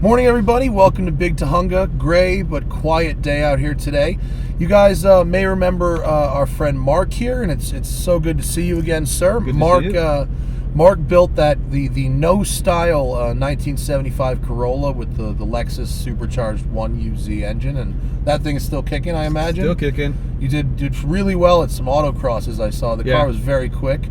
Morning, everybody. Welcome to Big Tahunga. Gray but quiet day out here today. You guys may remember our friend Mark here, and it's so good to see you again, sir. Good Mark, to see you. Mark built the no style 1975 Corolla with the Lexus supercharged 1UZ engine, and that thing is still kicking, I imagine. Still kicking. You did really well at some autocrosses. I saw the car was very quick.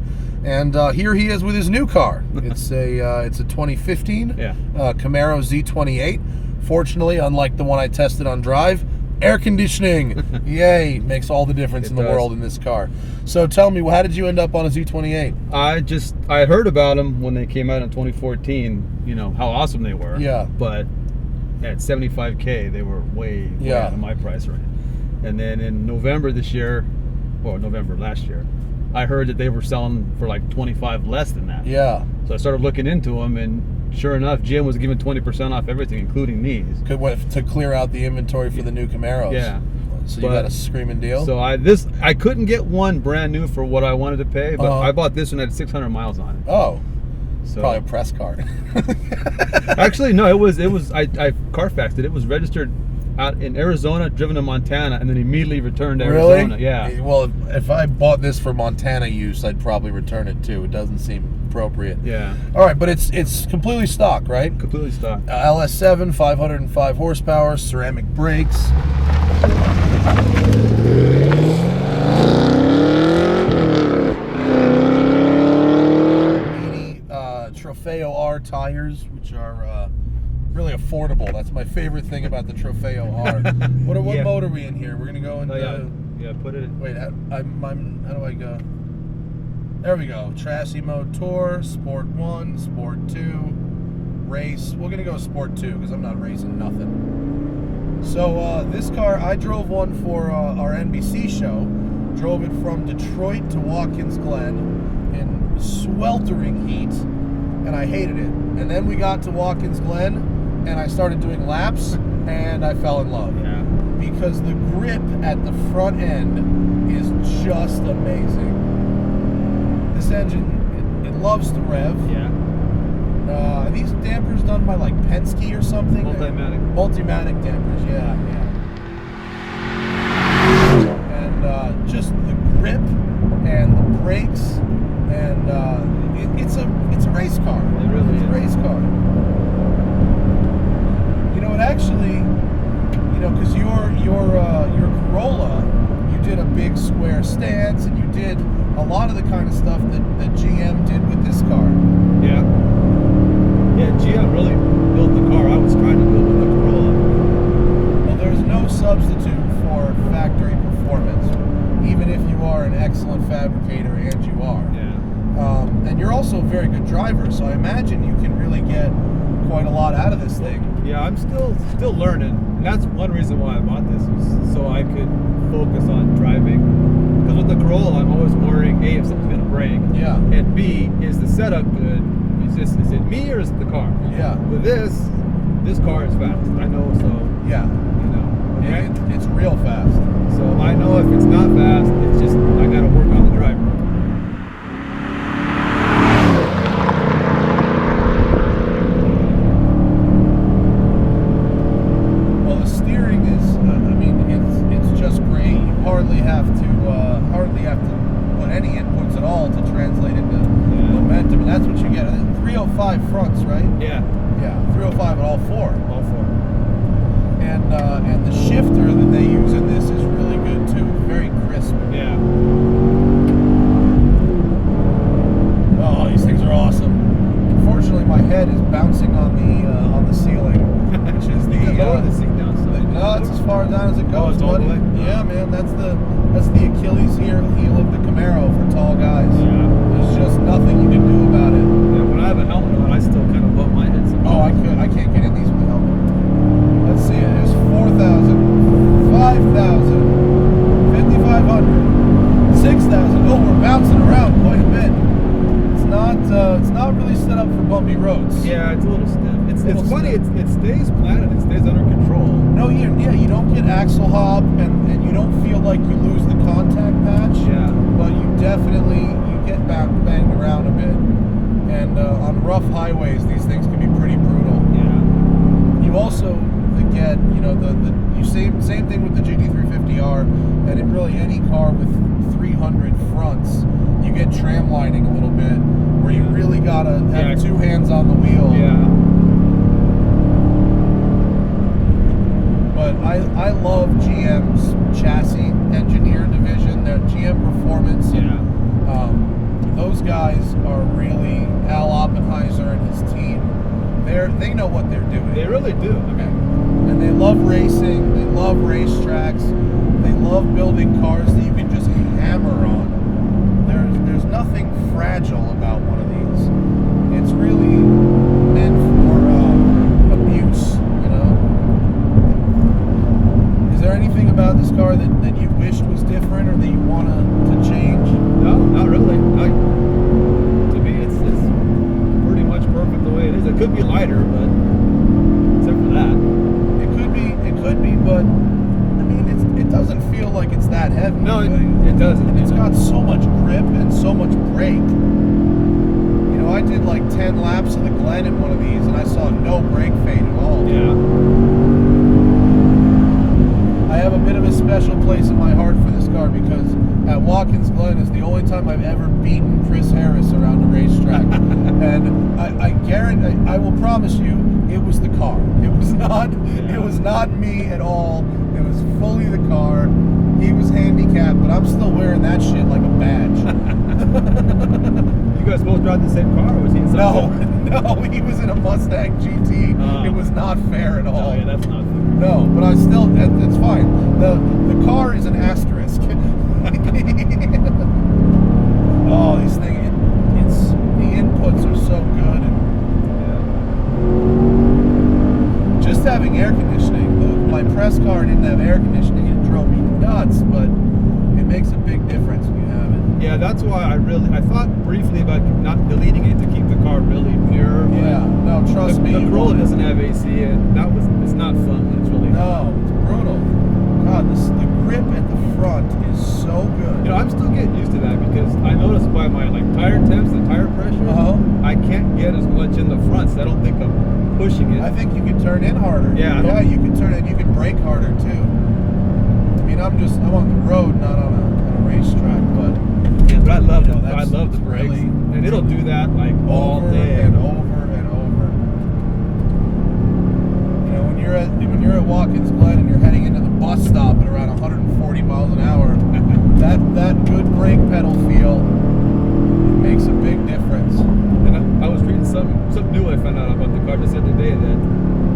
And here he is with his new car. It's a 2015 Camaro Z28. Fortunately, unlike the one I tested on drive, air conditioning, yay, makes all the difference in the world in this car. So tell me, how did you end up on a Z28? I heard about them when they came out in 2014. You know how awesome they were. Yeah. But at $75K, they were way out of my price range. And then in November last year, I heard that they were selling for like 25 less than that. Yeah. So I started looking into them, and sure enough, GM was giving 20% off everything, including these. To clear out the inventory for the new Camaros. Yeah. So you got a screaming deal? So I couldn't get one brand new for what I wanted to pay, but I bought this one at 600 miles on it. Oh. So probably a press car. Actually, no, it was I Carfaxed it. It was registered out in Arizona, driven to Montana, and then immediately returned to Arizona. Yeah. Well, if I bought this for Montana use, I'd probably return it too. It doesn't seem appropriate. Yeah. All right, but it's completely stock, right? Completely stock. LS7, 505 horsepower, ceramic brakes. Trofeo R tires, which are really affordable. That's my favorite thing about the Trofeo R. What mode are we in here? We're gonna go into. Put it. Wait, how do I go? There we go. Chassis mode Tour, Sport 1, Sport 2, Race. We're gonna go Sport 2 because I'm not racing nothing. So this car, I drove one for our NBC show. Drove it from Detroit to Watkins Glen in sweltering heat, and I hated it. And then we got to Watkins Glen, and I started doing laps, and I fell in love. Yeah. Because the grip at the front end is just amazing. This engine, it loves to rev. Yeah. Are these dampers done by like Penske or something? Multimatic. Multimatic dampers, yeah. And just the grip and the brakes, and it's a race car. It really is. It's a race car. You know, it actually, because your Corolla, you did a big square stance, and you did a lot of the kind of stuff that GM did with this car. Yeah. Yeah, GM really built the car I was trying to build with the Corolla. Well, there's no substitute for factory performance, even if you are an excellent fabricator, and you are. Yeah. And you're also a very good driver, so I imagine you can really get quite a lot out of this thing. Yeah, I'm still learning, and that's one reason why I bought this, was so I could focus on driving. Because with the Corolla, I'm always worrying, A, if something's gonna break, and B, is the setup good? Is it me or is it the car? Yeah. With this car is fast. I know, so yeah, okay? It's real fast. So I know if it's not fast, it's just I gotta work on the driver. Hardly have to put any inputs at all to translate into momentum, and that's what you get. 305 fronts, right? Yeah. Yeah, 305 at all four. All four. And the shifter that they use in this is really good too. Very crisp. Yeah. Oh, these things are awesome. Unfortunately, my head is bouncing on the ceiling, which is the. You can lower the seat down. No, it's as far down as it goes, buddy. Yeah, man, that's the Achilles heel of the Camaro for tall guys. Yeah. There's just nothing you can do about it. Yeah, when I have a helmet on, I still kind of bump my head sometimes. Oh, I can't get in these with a helmet. Let's see, there's 4,000, 5,000, 5,500, 6,000. Oh, we're bouncing around quite a bit. It's not really set up for bumpy roads. Yeah, it's a little stiff. It's funny. It stays planted. It stays under control. No, you don't get axle hop, and you don't feel like you lose the contact patch. Yeah. But you definitely get banged around a bit, and on rough highways, these things can be pretty brutal. Yeah. You you also get, you know, same thing with the GT350R, and in really any car with 300 fronts, you get tram lining a little bit, where you really gotta have two hands on the wheel. Yeah. But I love GM's chassis engineer division. Their GM Performance. Yeah. Those guys are really, Al Oppenheiser and his team. They know what they're doing. They really do. Okay. And they love racing. They love racetracks. They love building cars that you can just hammer on. There's nothing fragile about one of these. It's really meant for abuse, you know? Is there anything about this car that you wished was different or that you want to change? No, not really. To me, it's pretty much perfect the way it is. It could be lighter, but except for that. It could be, but I mean, it doesn't feel like it's that heavy. No, it doesn't. And it's got so much grip and so much brake. You know, I did like 10 laps of the Glen in one of these, and I saw no brake fade at all. Yeah. I have a bit of a special place in my heart for this car because at Watkins Glen is the only time I've ever beaten Chris Harris around a racetrack. And I guarantee, I will promise you, it was the car. It was not me at all. It was fully the car. He was handicapped, but I'm still wearing that shit like a badge. You guys both drive the same car, or was he in something? No, he was in a Mustang GT. It was not fair at all. Oh, yeah, that's not fair. No, but I still, it's fine. The car is an asterisk. Oh, these things, the inputs are so good. And just having air conditioning. My press car didn't have air conditioning. It drove me nuts, but it makes a big difference when you have it. Yeah, that's why I thought briefly about not deleting it to keep the car really pure. Yeah, no, trust me. The Corolla doesn't have AC, and it's not fun. It's really it's brutal. God, the grip at the front is so good. You know, I'm still getting used to that because I noticed by my tire temps, the tire pressure, I can't get as much in the front, so I don't think I'm pushing it. I think you can turn in harder. Yeah, you can turn in. You can brake harder too. I mean, I'm on the road, not on a racetrack, but but I love it. I love the brakes, really, and it'll do that like all day and over and over. You know, when you're at Watkins Glen and you're heading into the bus stop at around 140 miles an hour, that good brake pedal feel makes a big difference. And I was reading something new I found out about the car just the other day, that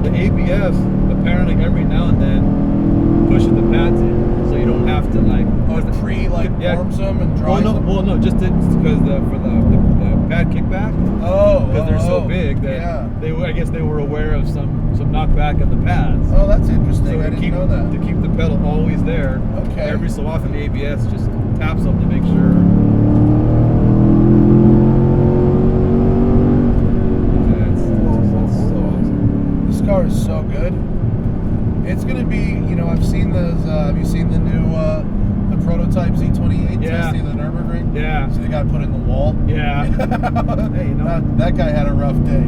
the ABS apparently every now and then pushes the pads in, so you don't have to warms them and dries them. Well, no, just because for the pad kickback. Because they're so big that I guess they were aware of some knockback of the pads. Oh, that's interesting. So I didn't know that. To keep the pedal always there. Okay. Every so often the ABS just taps them to make sure. That's so awesome. This car is so good. It's gonna be, I've seen those. Have you seen the new the prototype Z28 testing the Nürburgring? Yeah. So they got to put it in the wall. Yeah. Hey, that guy had a rough day.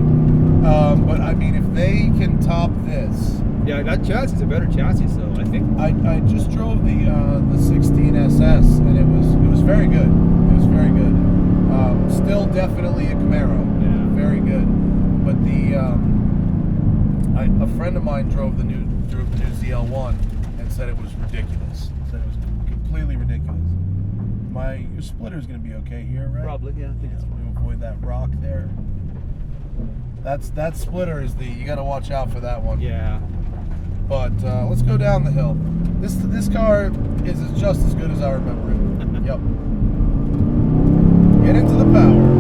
But I mean, if they can top this. Yeah, that chassis is a better chassis, so I think. I just drove the 16 SS and it was very good. It was very good. Still definitely a Camaro. Yeah. Very good. But a friend of mine drove the new ZL1 and said it was ridiculous. Said it was completely ridiculous. Your splitter's gonna be okay here, right? Probably, yeah. I think it's fine. Avoid that rock there. That splitter is you gotta watch out for that one. Yeah. But let's go down the hill. This car is just as good as I remember it. Yep. Get into the power.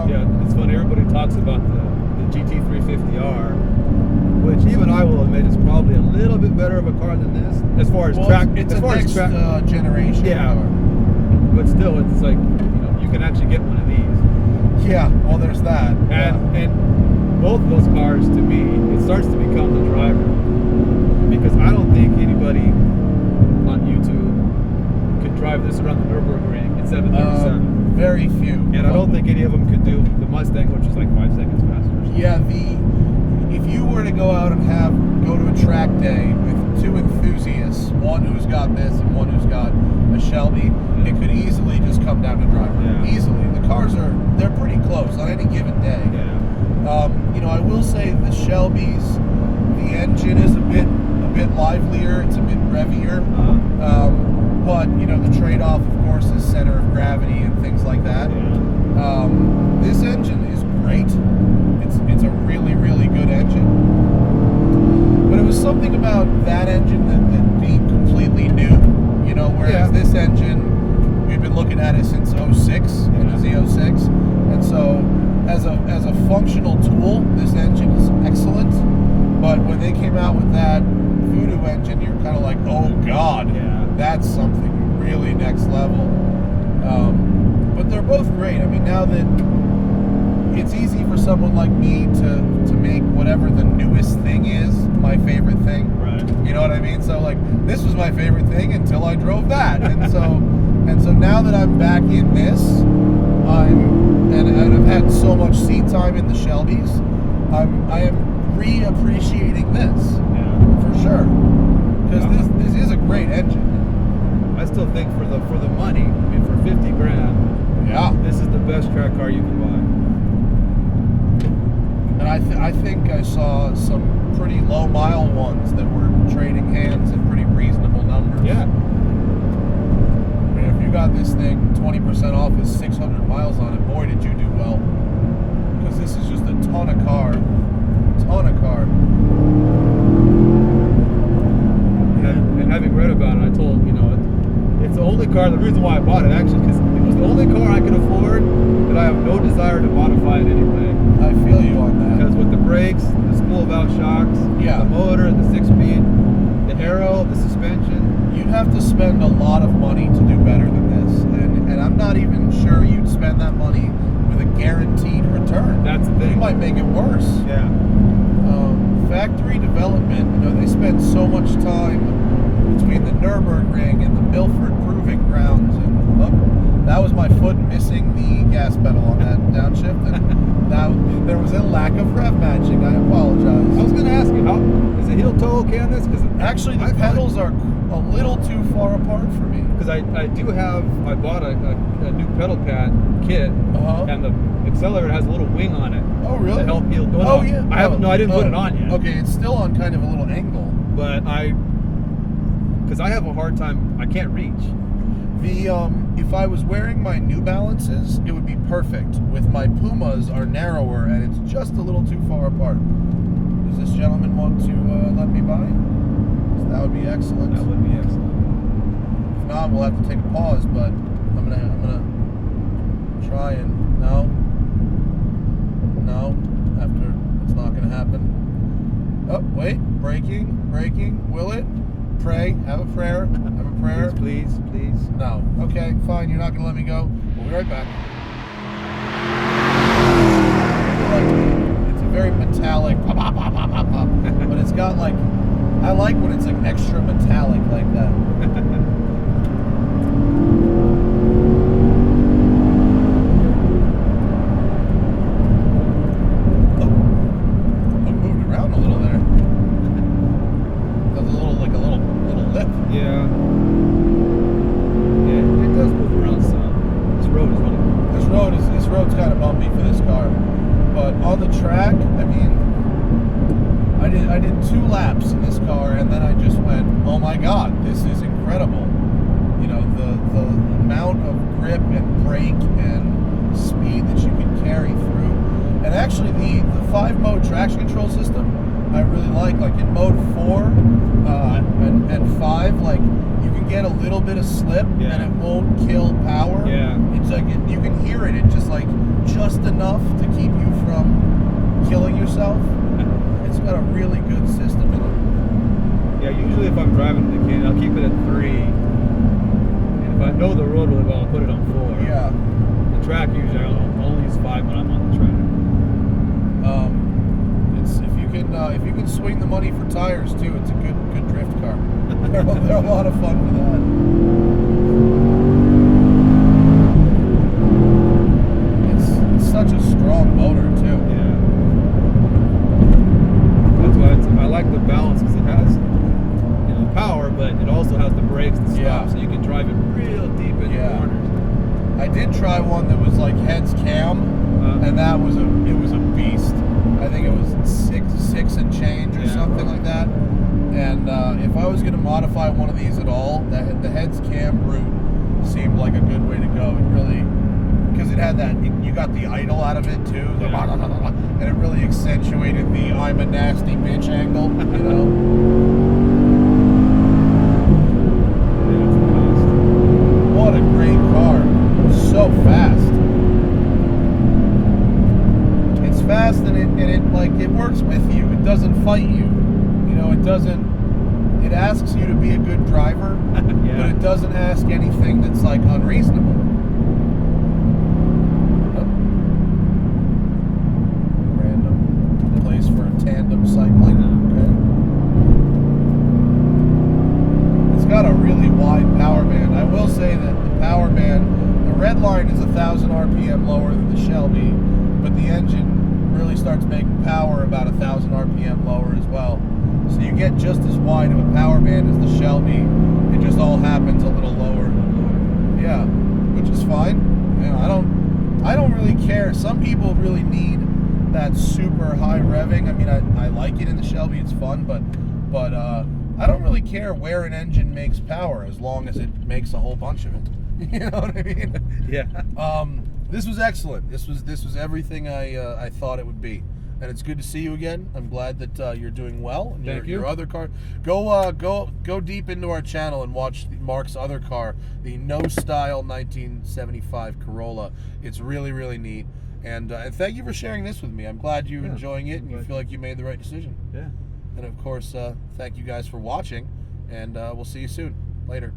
Yeah, it's funny. Everybody talks about the GT350R, which even I will admit is probably a little bit better of a car than this, as far as track. It's as a far next as track generation car. But still, it's like you can actually get one of these. Yeah, well, there's that. And both of those cars, to me, it starts to become the driver, because I don't think anybody on YouTube could drive this around the Nürburgring in 737. Very few. And I don't think any of them could do the Mustang, which is like 5 seconds faster. Yeah, if you were to go out and go to a track day with two enthusiasts, one who's got this and one who's got a Shelby, it could easily just come down to driver. Yeah. Easily. The cars they're pretty close on any given day. Yeah. I will say the Shelby's, the engine is a bit livelier, it's a bit revier. But the trade-off, of course, is center of gravity and things like that. Yeah. This engine is great. It's a really, really good engine. But it was something about that engine that being completely new, whereas this engine, we've been looking at it since 06, in the Z06. And so as a functional tool, this engine is excellent. But when they came out with that Voodoo engine, you're kind of like, oh God, that's something really next level. But they're both great. I mean, now that it's easy for someone like me to make whatever the newest thing is my favorite thing. Right. You know what I mean? So like, this was my favorite thing until I drove that, and so now that I'm back in this, and I've had so much seat time in the Shelbys, I am reappreciating this for sure, because this is a great engine. I still think for the money, I mean, for 50 grand, this is the best track car you can buy. And I think I saw some pretty low mile ones that were trading hands in pretty reasonable numbers. Yeah. I mean, if you got this thing 20% off with 600 miles on it, boy, did you do well. Because this is just a ton of car. And having read about it, I told, it's the only car, the reason why I bought it actually, because it was the only car I could afford that I have no desire to modify in any way. I feel you on that. Because with the brakes, the spool valve shocks, the motor, the 6-speed, the aero, the suspension. You'd have to spend a lot of money to do better than this. And I'm not even sure you'd spend that money with a guaranteed return. That's the thing. You might make it worse. Yeah. Factory development, they spend so much time between the Nürburgring and the Milford Proving Grounds, and that was my foot missing the gas pedal on that downshift, and there was a lack of rev matching. I apologize. I was going to ask you, how is it heel toe okay on this? Because actually the pedals are a little too far apart for me. Because I bought a new pedal pad kit, and the accelerator has a little wing on it. Oh really? To help heel. Oh yeah. I didn't put it on yet. Okay, it's still on kind of a little angle. But because I have a hard time, I can't reach. If I was wearing my New Balances, it would be perfect. With my Pumas are narrower and it's just a little too far apart. Does this gentleman want to let me by? That would be excellent. That would be excellent. If not, we'll have to take a pause. But I'm gonna try and no. After it's not gonna happen. Oh wait, braking. Will it? Pray. Have a prayer. Please. No. Okay, fine. You're not gonna let me go. We'll be right back. It's a very metallic, but it's got like, I like when it's like extra metallic like that. Yeah, it does move around some. This road is really good. This road's kind of bumpy for this car, but on the track, I mean, I did 2 laps in this car, and then I just went, oh my God, this is incredible. The amount of grip and brake and speed that you can carry through, and actually the 5-mode traction control system I really like in mode 4 and 5, like you can get a little bit of slip and it won't kill power. Yeah. It's like you can hear it. It's just enough to keep you from killing yourself. It's got a really good system in it. Yeah, usually if I'm driving the Canyon, I'll keep it at 3. And if I know the road really well, I'll put it on 4. Yeah. The track usually I'll only use 5 when I'm on the track. If you can swing the money for tires too, it's a good drift car. They're a lot of fun for that. but it also has the brakes to stop, Yeah. so you can drive it real deep in the corners. I did try one that was like heads cam, and that was a beast. I think it was six and change or something like that. And if I was going to modify one of these at all, the heads cam route seemed like a good way to go. It really, because it had that, you got the idle out of it too, and it really accentuated the I'm a nasty bitch angle, you know? What a great car. So fast. It's fast and it works with you. It doesn't fight you. You know, it asks you to be a good driver, but it doesn't ask anything that's like unreasonable. Random place for a tandem cycling. Okay. It's got a really wide power band. I will say that the power band, the red line is 1,000 RPM lower than the Shelby, but the engine really starts making power about 1,000 RPM lower as well. So you get just as wide of a power band as the Shelby. It just all happens a little lower. Yeah, which is fine. You know, I don't really care. Some people really need that super high revving. I mean, I like it in the Shelby. It's fun, but I don't really care where an engine makes power as long as it makes a whole bunch of it. You know what I mean? Yeah. This was excellent. This was everything I thought it would be, and it's good to see you again. I'm glad that you're doing well. And Thank you. Your other car, go deep into our channel and watch Mark's other car, the No Style 1975 Corolla. It's really, really neat. And thank you for sharing this with me. I'm glad you're enjoying it and you feel like you made the right decision. Yeah. And of course, thank you guys for watching, and we'll see you soon. Later.